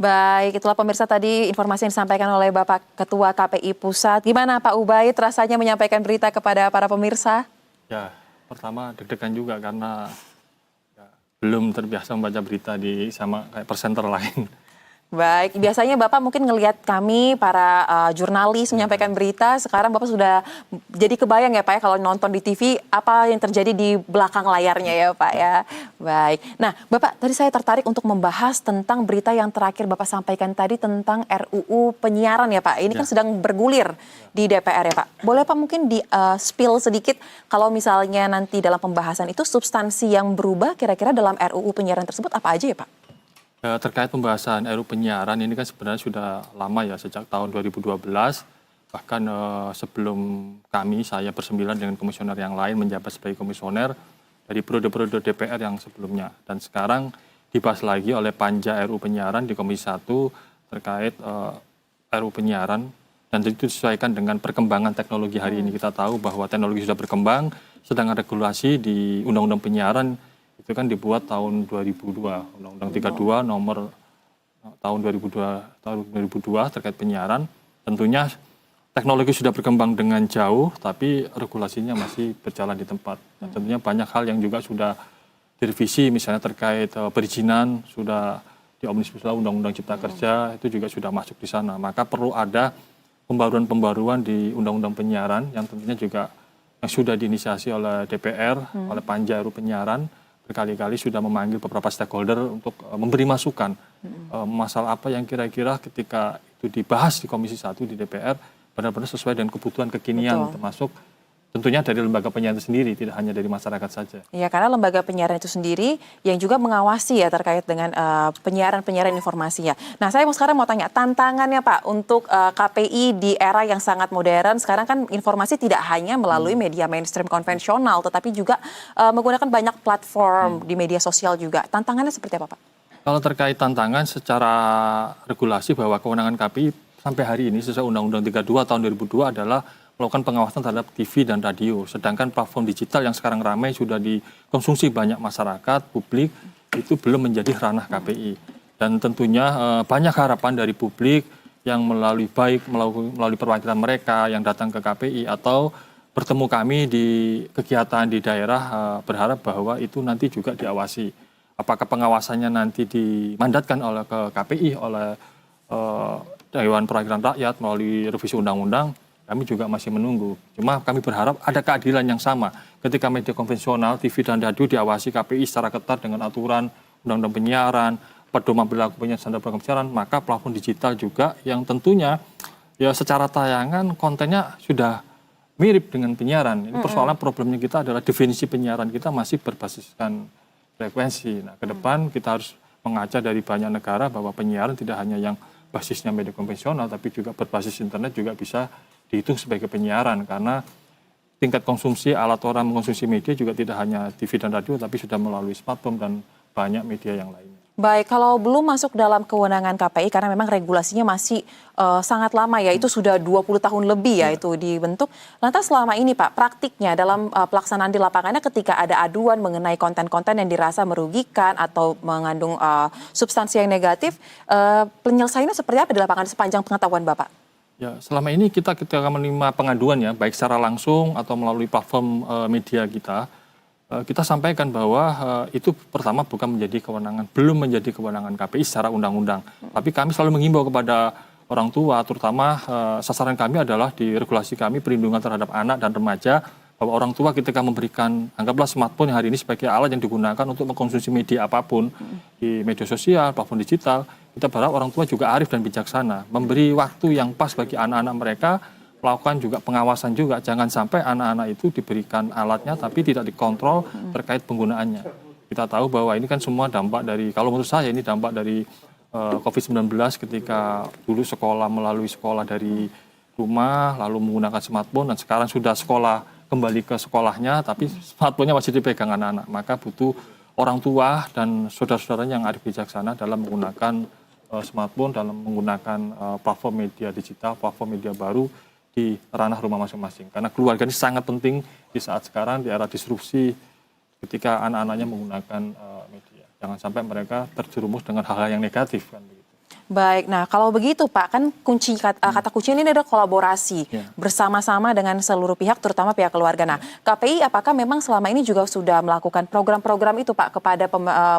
Baik, itulah pemirsa tadi informasi yang disampaikan oleh Bapak Ketua KPI Pusat. Gimana Pak Ubaid rasanya menyampaikan berita kepada para pemirsa? Ya, pertama deg-degan juga karena ya, belum terbiasa membaca berita di sama kayak presenter lain. Baik, biasanya Bapak mungkin ngelihat kami para jurnalis menyampaikan berita, sekarang Bapak sudah jadi kebayang ya Pak ya kalau nonton di TV apa yang terjadi di belakang layarnya ya Pak ya. Baik, nah Bapak tadi saya tertarik untuk membahas tentang berita yang terakhir Bapak sampaikan tadi tentang RUU penyiaran ya Pak. Ini kan sedang bergulir di DPR ya Pak. Boleh Pak mungkin di spill sedikit kalau misalnya nanti dalam pembahasan itu substansi yang berubah kira-kira dalam RUU penyiaran tersebut apa aja ya Pak? Terkait pembahasan RUU penyiaran ini kan sebenarnya sudah lama ya, sejak tahun 2012. Bahkan sebelum saya bersembilan dengan komisioner yang lain menjabat sebagai komisioner dari periode-periode DPR yang sebelumnya. Dan sekarang dibahas lagi oleh Panja RUU penyiaran di Komisi 1 terkait RUU penyiaran. Dan itu disesuaikan dengan perkembangan teknologi hari ini. Kita tahu bahwa teknologi sudah berkembang, sedangkan regulasi di Undang-Undang Penyiaran itu kan dibuat tahun 2002, Undang-Undang 32 nomor tahun 2002 terkait penyiaran. Tentunya teknologi sudah berkembang dengan jauh, tapi regulasinya masih berjalan di tempat. Dan tentunya banyak hal yang juga sudah direvisi, misalnya terkait perizinan sudah di Omnibus Law Undang-Undang Cipta Kerja itu juga sudah masuk di sana. Maka perlu ada pembaruan-pembaruan di Undang-Undang Penyiaran yang tentunya juga yang sudah diinisiasi oleh DPR, oleh Panja RUU Penyiaran. Berkali-kali sudah memanggil beberapa stakeholder untuk memberi masukan masalah apa yang kira-kira ketika itu dibahas di Komisi 1 di DPR benar-benar sesuai dengan kebutuhan kekinian. Betul. Termasuk tentunya dari lembaga penyiaran itu sendiri, tidak hanya dari masyarakat saja. Ya, karena lembaga penyiaran itu sendiri yang juga mengawasi ya terkait dengan penyiaran informasinya. Nah, saya sekarang mau tanya tantangannya Pak untuk KPI di era yang sangat modern. Sekarang kan informasi tidak hanya melalui media mainstream konvensional, tetapi juga menggunakan banyak platform di media sosial juga. Tantangannya seperti apa Pak? Kalau terkait tantangan secara regulasi bahwa kewenangan KPI sampai hari ini sesuai Undang-Undang 32 tahun 2002 adalah melakukan pengawasan terhadap TV dan radio. Sedangkan platform digital yang sekarang ramai sudah dikonsumsi banyak masyarakat, publik, itu belum menjadi ranah KPI. Dan tentunya banyak harapan dari publik yang melalui perwakilan mereka yang datang ke KPI atau bertemu kami di kegiatan di daerah berharap bahwa itu nanti juga diawasi. Apakah pengawasannya nanti dimandatkan oleh ke KPI, oleh Dewan Perwakilan Rakyat melalui revisi undang-undang, kami juga masih menunggu. Cuma kami berharap ada keadilan yang sama. Ketika media konvensional, TV dan radio diawasi KPI secara ketat dengan aturan undang-undang penyiaran, pedoman perilaku penyiaran standar penyiaran, maka platform digital juga yang tentunya ya secara tayangan kontennya sudah mirip dengan penyiaran. Ini persoalan problemnya kita adalah definisi penyiaran kita masih berbasiskan frekuensi. Nah, ke depan kita harus mengaca dari banyak negara bahwa penyiaran tidak hanya yang basisnya media konvensional, tapi juga berbasis internet juga bisa dihitung sebagai penyiaran. Karena tingkat konsumsi alat orang mengkonsumsi media juga tidak hanya TV dan radio, tapi sudah melalui smartphone dan banyak media yang lainnya. Baik, kalau belum masuk dalam kewenangan KPI karena memang regulasinya masih sangat lama ya, itu sudah 20 tahun lebih ya itu dibentuk. Lantas selama ini Pak, praktiknya dalam pelaksanaan di lapangannya ketika ada aduan mengenai konten-konten yang dirasa merugikan atau mengandung substansi yang negatif, penyelesaiannya seperti apa di lapangan sepanjang pengetahuan Bapak? Ya, selama ini kita ketika menerima pengaduan ya, baik secara langsung atau melalui platform media kita sampaikan bahwa itu pertama belum menjadi kewenangan KPI secara undang-undang. Tapi kami selalu mengimbau kepada orang tua, terutama sasaran kami adalah di regulasi kami perlindungan terhadap anak dan remaja, bahwa orang tua ketika memberikan, anggaplah smartphone yang hari ini sebagai alat yang digunakan untuk mengkonsumsi media apapun, di media sosial, platform digital, kita berharap orang tua juga arif dan bijaksana, memberi waktu yang pas bagi anak-anak mereka, melakukan juga pengawasan juga, jangan sampai anak-anak itu diberikan alatnya tapi tidak dikontrol terkait penggunaannya. Kita tahu bahwa ini kan semua dampak dari, kalau menurut saya ini dampak dari COVID-19 ketika dulu melalui sekolah dari rumah, lalu menggunakan smartphone, dan sekarang sudah kembali ke sekolahnya, tapi smartphone-nya masih dipegang anak-anak. Maka butuh orang tua dan saudara-saudaranya yang arif bijaksana dalam menggunakan smartphone, dalam menggunakan platform media digital, platform media baru, di ranah rumah masing-masing. Karena keluarga ini sangat penting di saat sekarang, di era disrupsi, ketika anak-anaknya menggunakan media. Jangan sampai mereka terjerumus dengan hal-hal yang negatif. Kan begitu. Baik, nah kalau begitu Pak, kan kata kunci ini adalah kolaborasi bersama-sama dengan seluruh pihak, terutama pihak keluarga. Nah, KPI apakah memang selama ini juga sudah melakukan program-program itu Pak kepada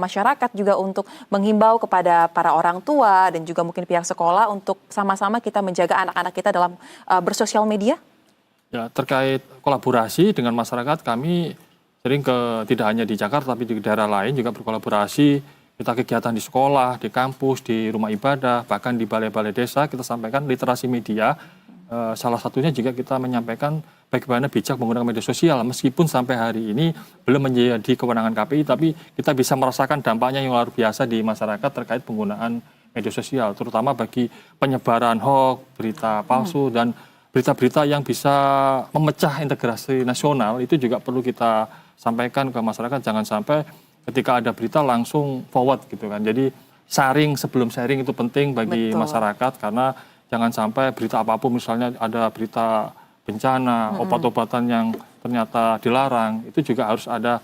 masyarakat juga untuk menghimbau kepada para orang tua dan juga mungkin pihak sekolah untuk sama-sama kita menjaga anak-anak kita dalam bersosial media? Ya, terkait kolaborasi dengan masyarakat, kami sering tidak hanya di Jakarta tapi di daerah lain juga berkolaborasi. Kita kegiatan di sekolah, di kampus, di rumah ibadah, bahkan di balai-balai desa kita sampaikan literasi media. Salah satunya juga kita menyampaikan bagaimana bijak menggunakan media sosial. Meskipun sampai hari ini belum menjadi kewenangan KPI, tapi kita bisa merasakan dampaknya yang luar biasa di masyarakat terkait penggunaan media sosial, terutama bagi penyebaran hoax, berita palsu, dan berita-berita yang bisa memecah integrasi nasional. Itu juga perlu kita sampaikan ke masyarakat, jangan sampai ketika ada berita langsung forward gitu kan. Jadi sharing sebelum sharing itu penting bagi masyarakat, karena jangan sampai berita apapun, misalnya ada berita bencana, obat-obatan yang ternyata dilarang, itu juga harus ada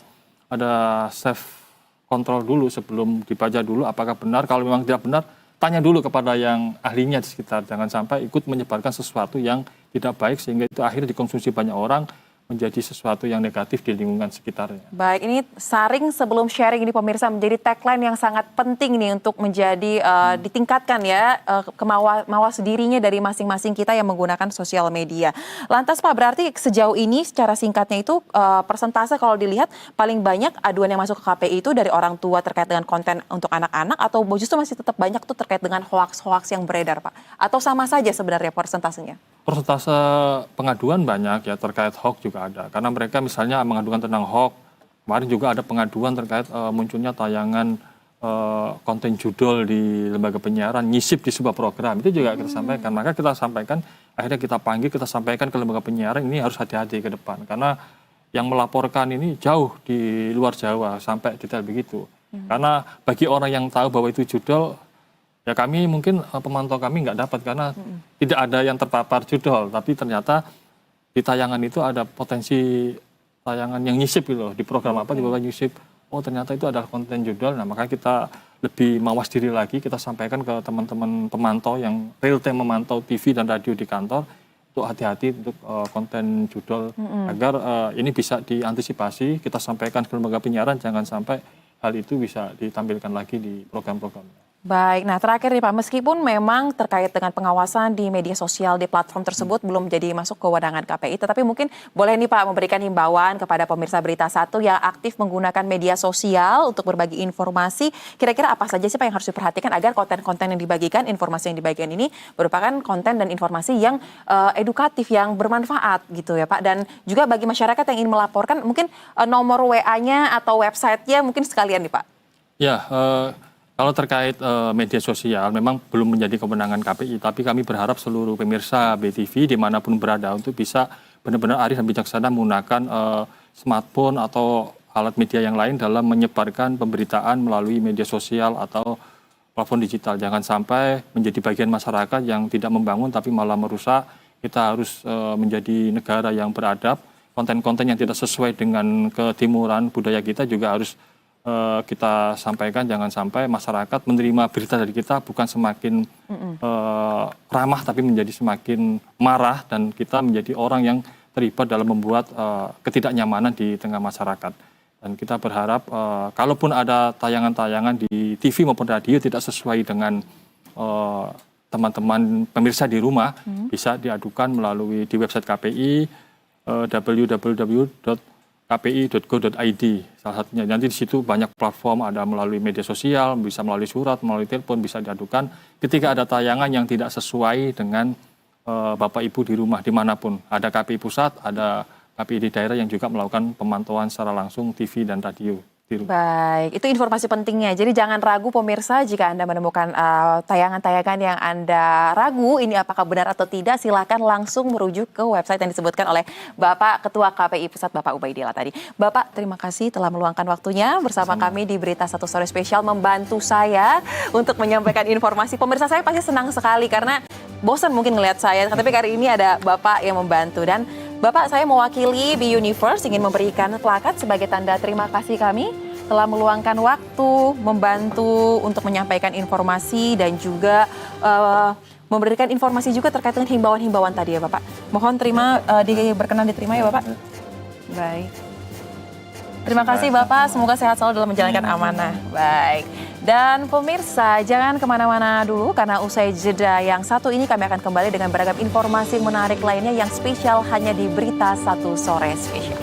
self control dulu sebelum dibaca dulu apakah benar. Kalau memang tidak benar, tanya dulu kepada yang ahlinya di sekitar. Jangan sampai ikut menyebarkan sesuatu yang tidak baik sehingga itu akhirnya dikonsumsi banyak orang, menjadi sesuatu yang negatif di lingkungan sekitarnya. Baik, ini saring sebelum sharing ini pemirsa menjadi tagline yang sangat penting nih untuk menjadi ditingkatkan ya mawas dirinya dari masing-masing kita yang menggunakan sosial media. Lantas Pak, berarti sejauh ini secara singkatnya itu persentase kalau dilihat paling banyak aduan yang masuk ke KPI itu dari orang tua terkait dengan konten untuk anak-anak, atau justru masih tetap banyak tuh terkait dengan hoaks-hoaks yang beredar Pak? Atau sama saja sebenarnya persentasenya? Persentase pengaduan banyak ya, terkait hoax juga ada. Karena mereka misalnya mengadukan tentang hoax. Kemarin juga ada pengaduan terkait munculnya tayangan konten judul di lembaga penyiaran, nyisip di sebuah program. Itu juga kita sampaikan. Maka kita sampaikan, akhirnya kita panggil, kita sampaikan ke lembaga penyiaran, ini harus hati-hati ke depan. Karena yang melaporkan ini jauh di luar Jawa, sampai detail begitu. Karena bagi orang yang tahu bahwa itu judul, ya kami mungkin pemantau kami nggak dapat karena tidak ada yang terpapar judul, tapi ternyata di tayangan itu ada potensi tayangan yang nyisip gitu loh, di program apa di bawah nyisip. Oh ternyata itu adalah konten judul. Nah maka kita lebih mawas diri lagi, kita sampaikan ke teman-teman pemantau yang real time memantau TV dan radio di kantor untuk hati-hati untuk konten judul agar ini bisa diantisipasi. Kita sampaikan ke lembaga penyiaran jangan sampai hal itu bisa ditampilkan lagi di program-programnya. Baik, nah terakhir nih Pak, meskipun memang terkait dengan pengawasan di media sosial di platform tersebut belum jadi masuk kewenangan KPI, tetapi mungkin boleh nih Pak memberikan himbauan kepada pemirsa Berita Satu yang aktif menggunakan media sosial untuk berbagi informasi. Kira-kira apa saja sih Pak yang harus diperhatikan agar konten-konten yang dibagikan, informasi yang dibagikan ini merupakan konten dan informasi yang edukatif, yang bermanfaat gitu ya Pak. Dan juga bagi masyarakat yang ingin melaporkan, mungkin nomor WA-nya atau website-nya mungkin sekalian nih Pak. Ya, kalau terkait media sosial memang belum menjadi kewenangan KPI, tapi kami berharap seluruh pemirsa BTV dimanapun berada untuk bisa benar-benar arif dan bijaksana menggunakan smartphone atau alat media yang lain dalam menyebarkan pemberitaan melalui media sosial atau platform digital. Jangan sampai menjadi bagian masyarakat yang tidak membangun tapi malah merusak. Kita harus menjadi negara yang beradab. Konten-konten yang tidak sesuai dengan ketimuran budaya kita juga harus kita sampaikan. Jangan sampai masyarakat menerima berita dari kita bukan semakin ramah tapi menjadi semakin marah dan kita menjadi orang yang terlibat dalam membuat ketidaknyamanan di tengah masyarakat. Dan kita berharap kalaupun ada tayangan-tayangan di TV maupun radio tidak sesuai dengan teman-teman pemirsa di rumah, bisa diadukan melalui di website KPI www.kpi.go.id salah satunya. Nanti di situ banyak platform, ada melalui media sosial, bisa melalui surat, melalui telepon, bisa diadukan ketika ada tayangan yang tidak sesuai dengan Bapak Ibu di rumah dimanapun. Ada KPI pusat, ada KPI di daerah yang juga melakukan pemantauan secara langsung TV dan radio. Baik, itu informasi pentingnya. Jadi jangan ragu pemirsa jika Anda menemukan tayangan-tayangan yang Anda ragu ini apakah benar atau tidak, silakan langsung merujuk ke website yang disebutkan oleh Bapak Ketua KPI Pusat, Bapak Ubaidillah tadi. Bapak, terima kasih telah meluangkan waktunya bersama kami di Berita Satu Sore Spesial, membantu saya untuk menyampaikan informasi. Pemirsa saya pasti senang sekali karena bosan mungkin ngelihat saya, tapi kali ini ada Bapak yang membantu. Dan Bapak, saya mewakili Be Universe ingin memberikan plakat sebagai tanda terima kasih kami telah meluangkan waktu, membantu untuk menyampaikan informasi dan juga memberikan informasi juga terkait dengan himbauan-himbauan tadi ya Bapak. Mohon berkenan diterima ya Bapak. Baik. Terima kasih Bapak, semoga sehat selalu dalam menjalankan amanah. Baik. Dan pemirsa, jangan kemana-mana dulu karena usai jeda yang satu ini kami akan kembali dengan beragam informasi menarik lainnya yang spesial hanya di Berita Satu Sore Spesial.